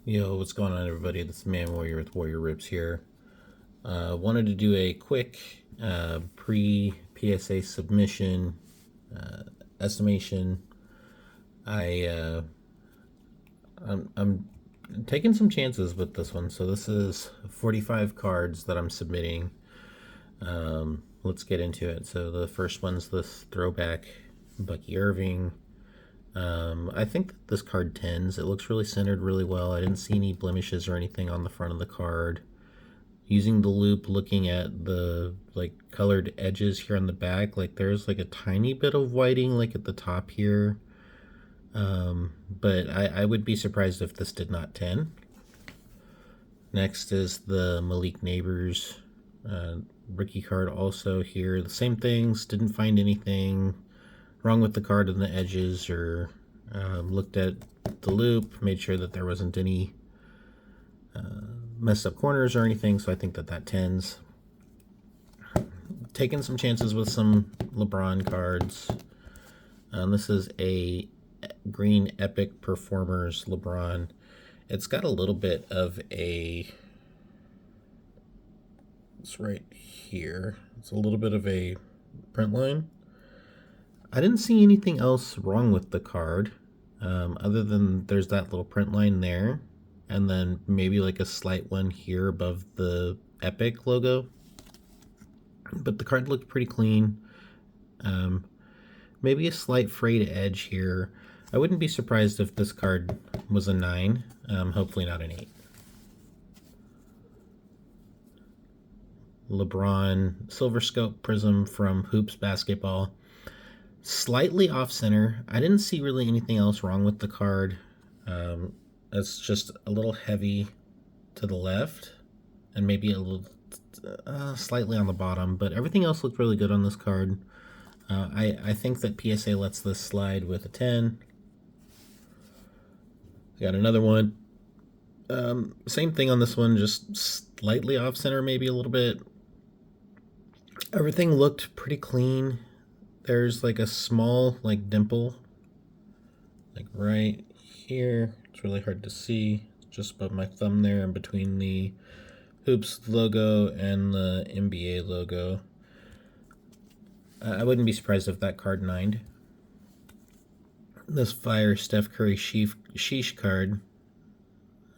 Yo, what's going on, everybody? This is Man Warrior with Warrior Rips here. Wanted to do a quick pre-PSA submission estimation. I I'm taking some chances with this one. So this is 45 cards that I'm submitting. Let's get into it. So the first one's this throwback Bucky Irving. I think that this card tens. It looks really centered really well. I didn't see any blemishes or anything on the front of the card. Using the loop, looking at the colored edges here on the back, there's a tiny bit of whiting at the top here. But I would be surprised if this did not 10. Next is the Malik Neighbors rookie card also here. The same things, didn't find anything wrong with the card on the edges, or looked at the loop, made sure that there wasn't any messed up corners or anything, so I think that tends. Taking some chances with some LeBron cards. This is a green Epic Performers LeBron. It's got a little bit of a, it's right here, it's a little bit of a print line. I didn't see anything else wrong with the card, other than there's that little print line there, and then maybe a slight one here above the Epic logo. But the card looked pretty clean. Maybe a slight frayed edge here. I wouldn't be surprised if this card was a 9, hopefully not an 8. LeBron Silver Scope Prism from Hoops Basketball. Slightly off center. I didn't see really anything else wrong with the card. It's just a little heavy to the left and maybe a little slightly on the bottom, but everything else looked really good on this card. I think that PSA lets this slide with a 10. Got another one. Same thing on this one, just slightly off center, maybe a little bit. Everything looked pretty clean. There's a small dimple right here. It's really hard to see, just above my thumb there, in between the Hoops logo and the NBA logo. I wouldn't be surprised if that card 9'd. This Fire Steph Curry Sheesh card.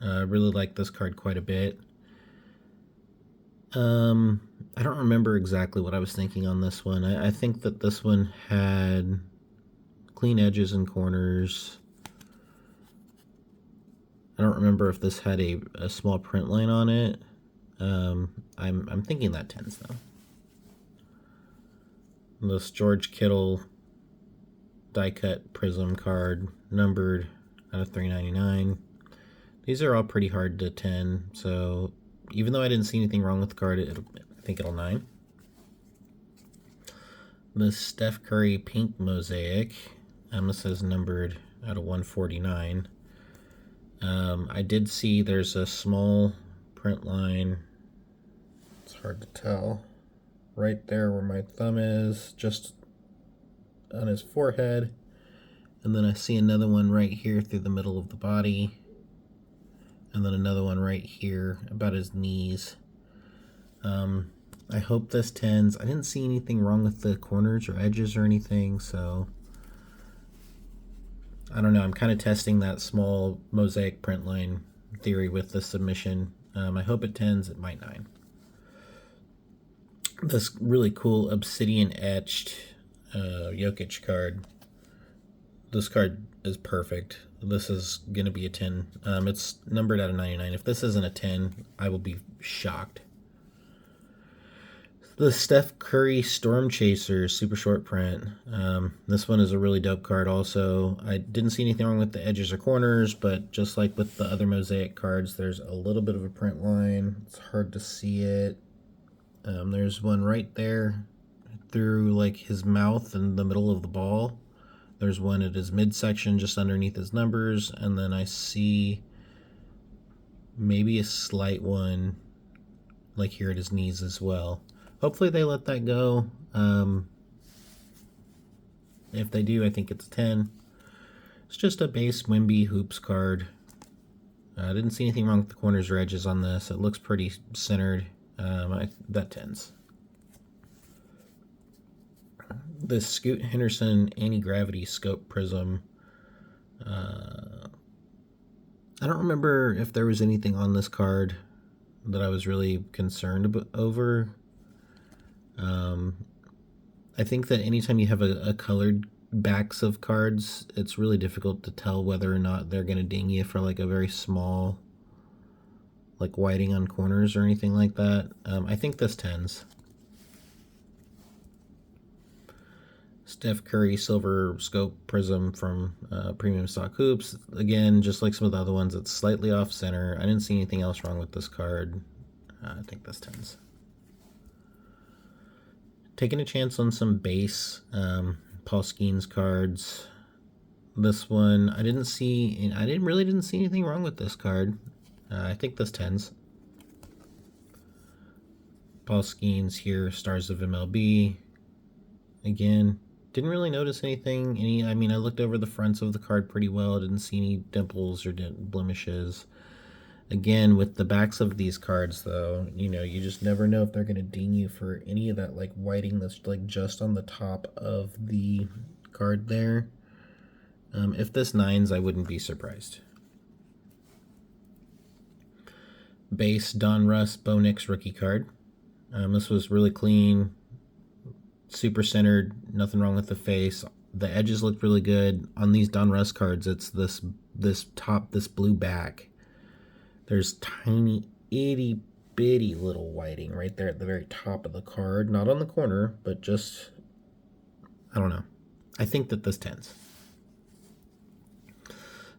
I really like this card quite a bit. I don't remember exactly what I was thinking on this one. I think that this one had clean edges and corners. I don't remember if this had a small print line on it. I'm thinking that 10s though. This George Kittle die cut Prism card, numbered out of 399. These are all pretty hard to 10, so even though I didn't see anything wrong with the card, I think it'll 9. This Steph Curry Pink Mosaic, this is numbered out of 149. I did see there's a small print line, it's hard to tell, right there where my thumb is, just on his forehead. And then I see another one right here through the middle of the body. And then another one right here about his knees. I hope this 10s. I didn't see anything wrong with the corners or edges or anything, so I don't know. I'm kind of testing that small mosaic print line theory with the submission. I hope it 10s. It might 9. This really cool obsidian etched Jokic card. This card is perfect. This is going to be a 10. It's numbered out of 99. If this isn't a 10, I will be shocked. The Steph Curry Storm Chaser super short print. This one is a really dope card also. I didn't see anything wrong with the edges or corners, but just like with the other mosaic cards, there's a little bit of a print line. It's hard to see it. There's one right there through his mouth in the middle of the ball. There's one at his midsection just underneath his numbers, and then I see maybe a slight one here at his knees as well. Hopefully they let that go. If they do, I think it's a 10. It's just a base Wimby Hoops card. I didn't see anything wrong with the corners or edges on this. It looks pretty centered. That tends. The Scoot Henderson Anti-Gravity Scope Prism. I don't remember if there was anything on this card that I was really concerned over. I think that anytime you have a colored backs of cards, it's really difficult to tell whether or not they're going to ding you for like a very small, like whiting on corners or anything like that. I think this tends. Steph Curry Silver Scope Prism from Premium Stock Hoops. Again, just like some of the other ones, it's slightly off center. I didn't see anything else wrong with this card. I think this tends. Taking a chance on some base Paul Skeens cards. This one, I didn't see anything wrong with this card. I think this tends. Paul Skeens here, Stars of MLB. Again, didn't really notice anything. I mean, I looked over the fronts of the card pretty well. Didn't see any dimples or blemishes. Again, with the backs of these cards, though, you just never know if they're going to ding you for any of that, like, whiting that's, like, just on the top of the card there. If this nines, I wouldn't be surprised. Base Don Russ Bo Nix rookie card. This was really clean, super centered, nothing wrong with the face. The edges look really good. On these Don Russ cards, it's this blue back. There's tiny, itty bitty little whiting right there at the very top of the card. Not on the corner, but just, I don't know. I think that this tends.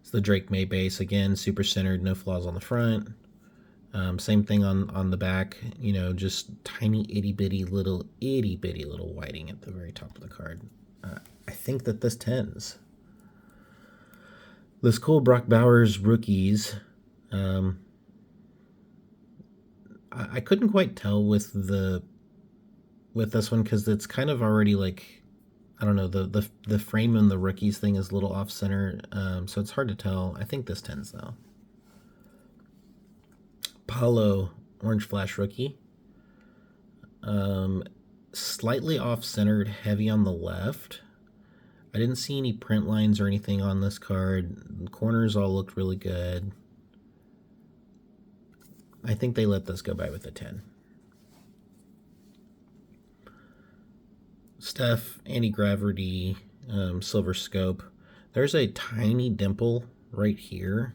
It's the Drake May base. Again, super centered, no flaws on the front. Same thing on the back. Just tiny, itty bitty little whiting at the very top of the card. I think that this tends. This cool Brock Bowers rookies. I couldn't quite tell with this one because it's kind of already like, I don't know, the frame in the rookies thing is a little off center, so it's hard to tell. I think this tends though. Paulo Orange Flash rookie. Slightly off centered, heavy on the left. I didn't see any print lines or anything on this card. The corners all looked really good. I think they let this go by with a 10. Steph Anti-Gravity Silver Scope. There's a tiny dimple right here.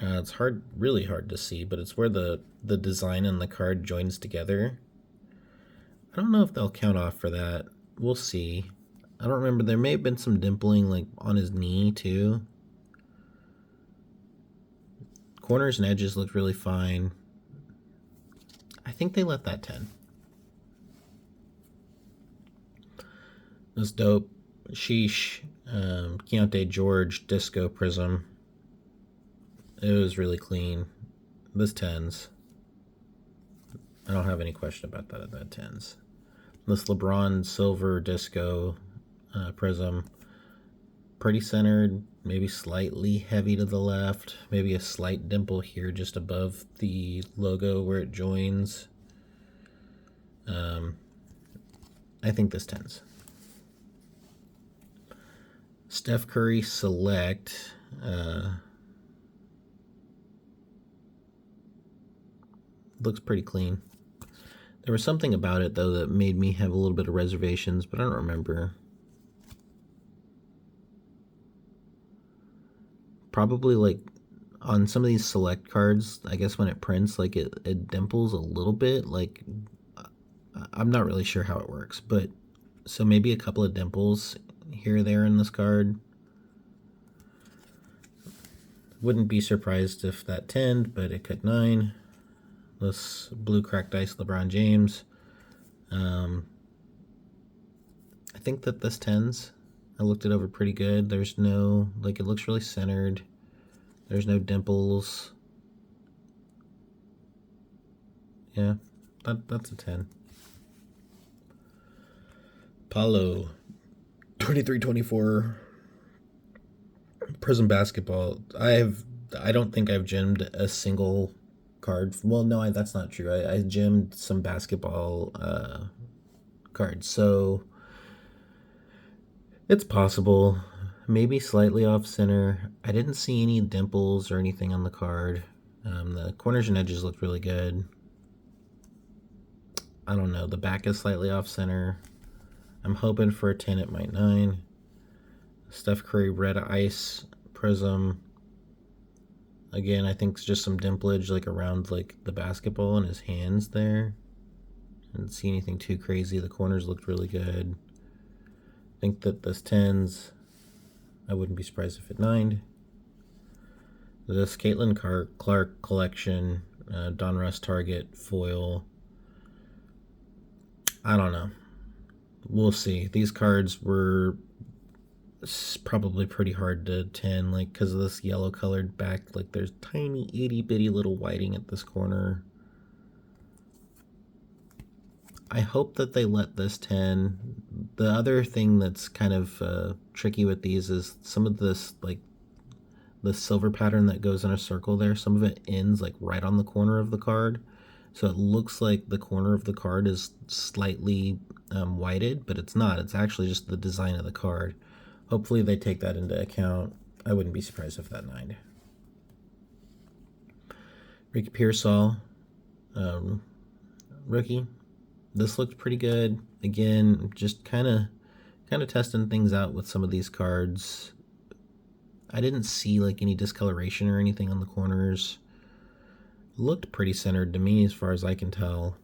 It's really hard to see, but it's where the design on the card joins together. I don't know if they'll count off for that. We'll see. I don't remember. There may have been some dimpling like on his knee too. Corners and edges look really fine. I think they let that 10. This dope Sheesh Keontae George Disco Prism. It was really clean. This tens. I don't have any question about that tens. This LeBron Silver Disco Prism. Pretty centered, maybe slightly heavy to the left, maybe a slight dimple here just above the logo where it joins. I think this tends. Steph Curry Select. Looks pretty clean. There was something about it, though, that made me have a little bit of reservations, but I don't remember. Probably, like, on some of these select cards, I guess when it prints, like, it dimples a little bit. Like, I'm not really sure how it works, but so maybe a couple of dimples here or there in this card. Wouldn't be surprised if that 10'd, but it could 9. This blue cracked ice LeBron James. I think that this 10's. I looked it over pretty good. There's no, like, it looks really centered. There's no dimples. Yeah, that's a 10. Paulo 23-24 Prism Basketball. I have I don't think I've gemmed a single card. Well, no, that's not true. I gemmed some basketball cards, so it's possible. Maybe slightly off center. I didn't see any dimples or anything on the card. The corners and edges looked really good. I don't know. The back is slightly off center. I'm hoping for a 10 at my 9. Steph Curry red ice prism. Again, I think it's just some dimplage like around like the basketball in his hands there. Didn't see anything too crazy. The corners looked really good. I think that this 10s, I wouldn't be surprised if it 9'd. This Caitlin Clark collection, Donruss Target foil. I don't know. We'll see. These cards were probably pretty hard to 10, like because of this yellow colored back. Like there's tiny itty bitty little whiting at this corner. I hope that they let this 10. The other thing that's kind of tricky with these is some of this, like the silver pattern that goes in a circle there, some of it ends like right on the corner of the card. So it looks like the corner of the card is slightly whited, but it's not. It's actually just the design of the card. Hopefully they take that into account. I wouldn't be surprised if that 9'd. Ricky Pearsall, rookie. This looked pretty good. Again, just kind of testing things out with some of these cards. I didn't see like any discoloration or anything on the corners. Looked pretty centered to me as far as I can tell.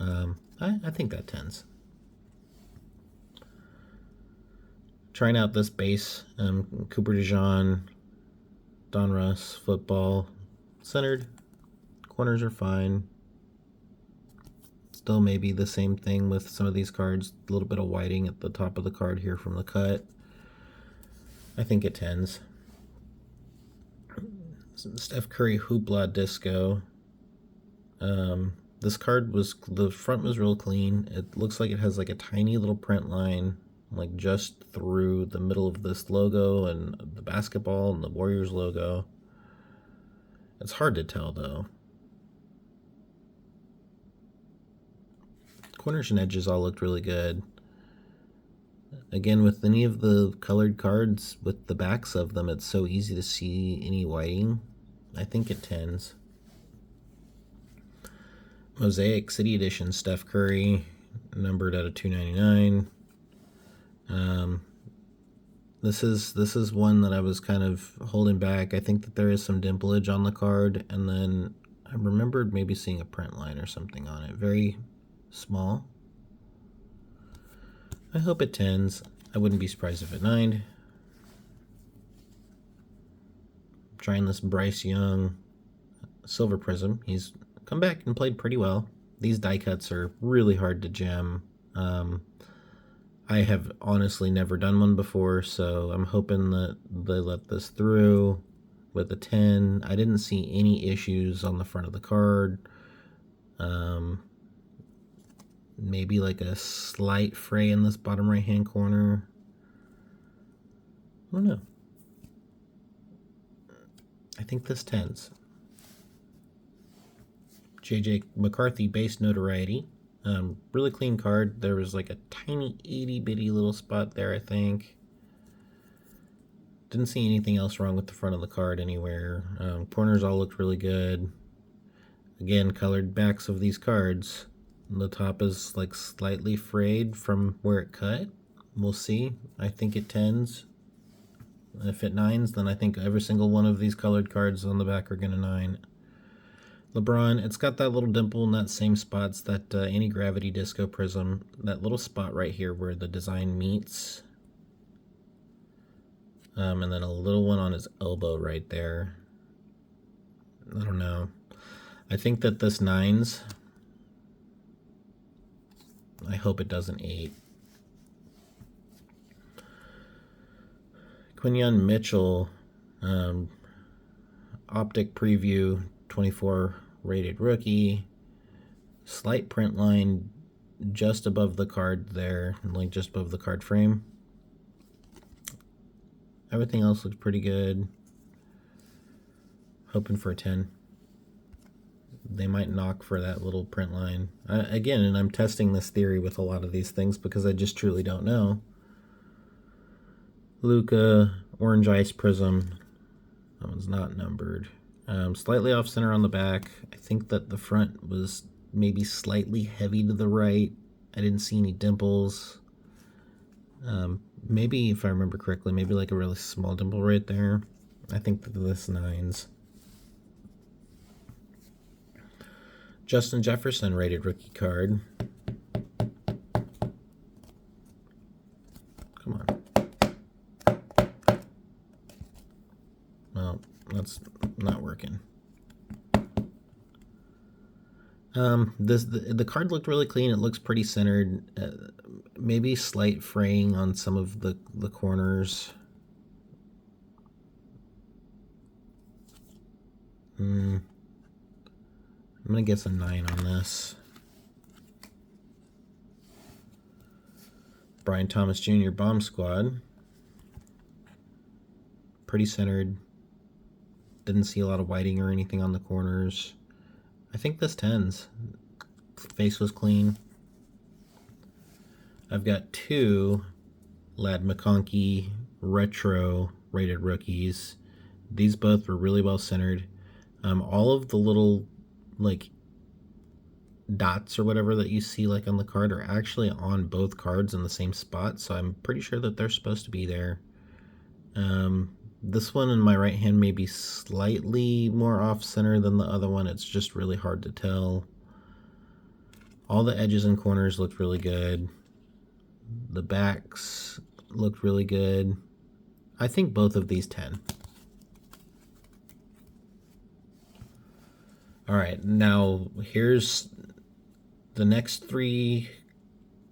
I think that 10s. Trying out this base, Cooper DeJean, Donruss, football, centered. Corners are fine. Still maybe the same thing with some of these cards. A little bit of whiting at the top of the card here from the cut. I think it 10s. Steph Curry Hoopla Disco. This card was, the front was real clean. It looks like it has like a tiny little print line like just through the middle of this logo and the basketball and the Warriors logo. It's hard to tell though. Corners and edges all looked really good. Again, with any of the colored cards, with the backs of them, it's so easy to see any whiting. I think it 10s. Mosaic City Edition Steph Curry, numbered out of 299. This is one that I was kind of holding back. I think that there is some dimplage on the card, and then I remembered maybe seeing a print line or something on it. Very small. I hope it 10s. I wouldn't be surprised if it 9'd. Trying this Bryce Young Silver Prism. He's come back and played pretty well. These die cuts are really hard to gem. I have honestly never done one before, so I'm hoping that they let this through with a 10. I didn't see any issues on the front of the card. Maybe like a slight fray in this bottom right hand corner. I don't know. I think this 10s. JJ McCarthy base notoriety. Really clean card. There was like a tiny itty bitty little spot there, I think. Didn't see anything else wrong with the front of the card anywhere. Corners all looked really good. Again, colored backs of these cards. The top is like slightly frayed from where it cut. We'll see. I think it 10s. If it 9s, then I think every single one of these colored cards on the back are going to 9. LeBron, it's got that little dimple in that same spots, that anti-gravity disco prism, that little spot right here where the design meets. And then a little one on his elbow right there. I don't know. I think that this 9s. I hope it doesn't 8. Quinyon Mitchell, Optic Preview, 24 rated rookie. Slight print line just above the card there, like just above the card frame. Everything else looks pretty good. Hoping for a 10. They might knock for that little print line. Again, and I'm testing this theory with a lot of these things because I just truly don't know. Luca, Orange Ice Prism. That one's not numbered. Slightly off center on the back. I think that the front was maybe slightly heavy to the right. I didn't see any dimples. Maybe, if I remember correctly, maybe like a really small dimple right there. I think that this 9s. Justin Jefferson rated rookie card. Come on. Well, that's not working. The card looked really clean. It looks pretty centered. Maybe slight fraying on some of the corners. I'm gonna guess a 9 on this. Brian Thomas Jr. Bomb Squad. Pretty centered. Didn't see a lot of whiting or anything on the corners. I think this 10s. Face was clean. I've got 2 Ladd McConkey retro rated rookies. These both were really well centered. All of the little like dots or whatever that you see like on the card are actually on both cards in the same spot, so I'm pretty sure that they're supposed to be there. This one in my right hand may be slightly more off center than the other one. It's just really hard to tell. All the edges and corners looked really good. The backs looked really good. I think both of these 10. All right, now here's the next 3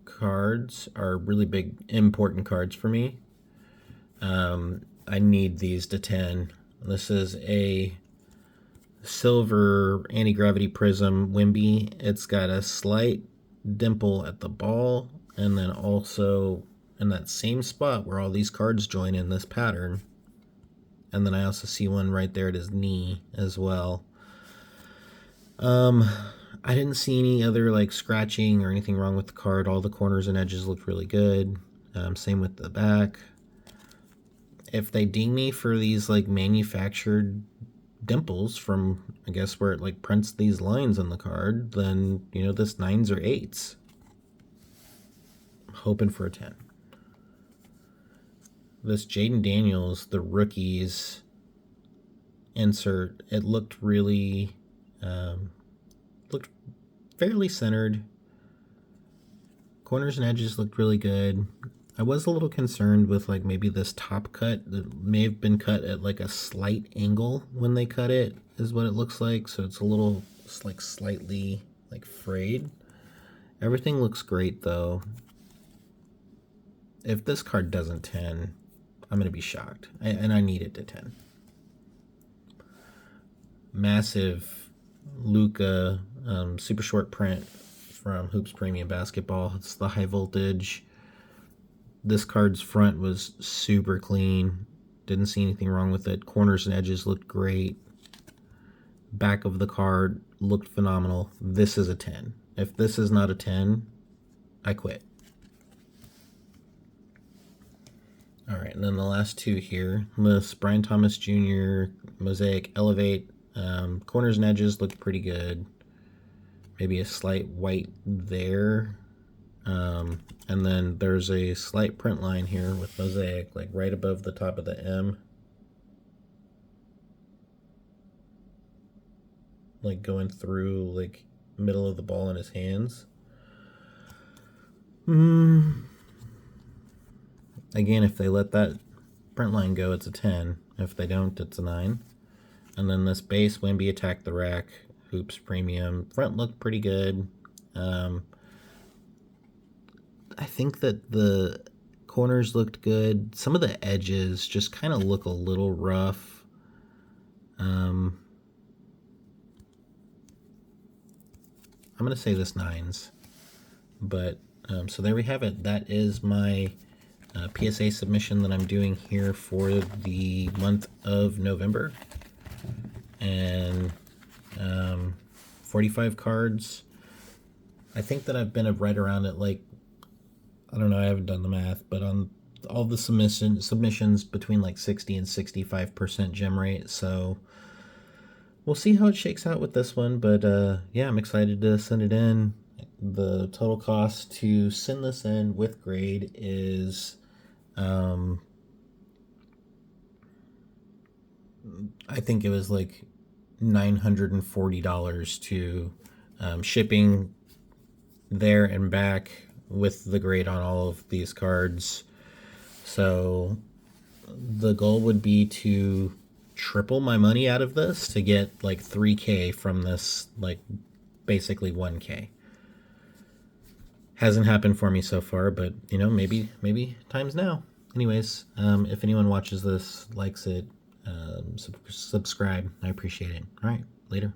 cards are really big, important cards for me. I need these to 10. This is a silver anti-gravity prism Wimby. It's got a slight dimple at the ball, and then also in that same spot where all these cards join in this pattern. And then I also see one right there at his knee as well. I didn't see any other like scratching or anything wrong with the card. All the corners and edges looked really good. Same with the back. If they ding me for these like manufactured dimples from, I guess, where it like prints these lines on the card, then, you know, this 9s or 8s. I'm hoping for a 10. This Jaden Daniels, the rookies insert, it looked really, looked fairly centered. Corners and edges looked really good. I was a little concerned with like maybe this top cut that may have been cut at like a slight angle when they cut it, is what it looks like. So it's a little like slightly like frayed. Everything looks great though. If this card doesn't 10, I'm gonna be shocked, and I need it to 10. Massive Luca super short print from Hoops Premium Basketball. It's the high voltage. This card's front was super clean. Didn't see anything wrong with it. Corners and edges looked great. Back of the card looked phenomenal. This is a 10. If this is not a 10, I quit. All right, and then the last 2 here. This Brian Thomas Jr. Mosaic Elevate. Corners and edges looked pretty good. Maybe a slight white there. And then there's a slight print line here with Mosaic, like right above the top of the M. Like going through like middle of the ball in his hands. Again, if they let that print line go, it's a 10. If they don't, it's a 9. And then this base Wimby Attack the Rack Hoops Premium. Front looked pretty good. I think that the corners looked good. Some of the edges just kind of look a little rough. I'm going to say this 9s. But, so there we have it. That is my PSA submission that I'm doing here for the month of November. and 45 cards. I think that I've been right around it, like, I don't know, I haven't done the math, but on all the submissions between like 60 and 65% gem rate. So we'll see how it shakes out with this one. But yeah, I'm excited to send it in. The total cost to send this in with grade is I think it was like $940 to shipping there and back with the grade on all of these cards. So the goal would be to triple my money out of this to get like 3K from this, like basically 1K. Hasn't happened for me so far, but you know, maybe time's now. Anyways, if anyone watches this, likes it, subscribe, I appreciate it. All right, later.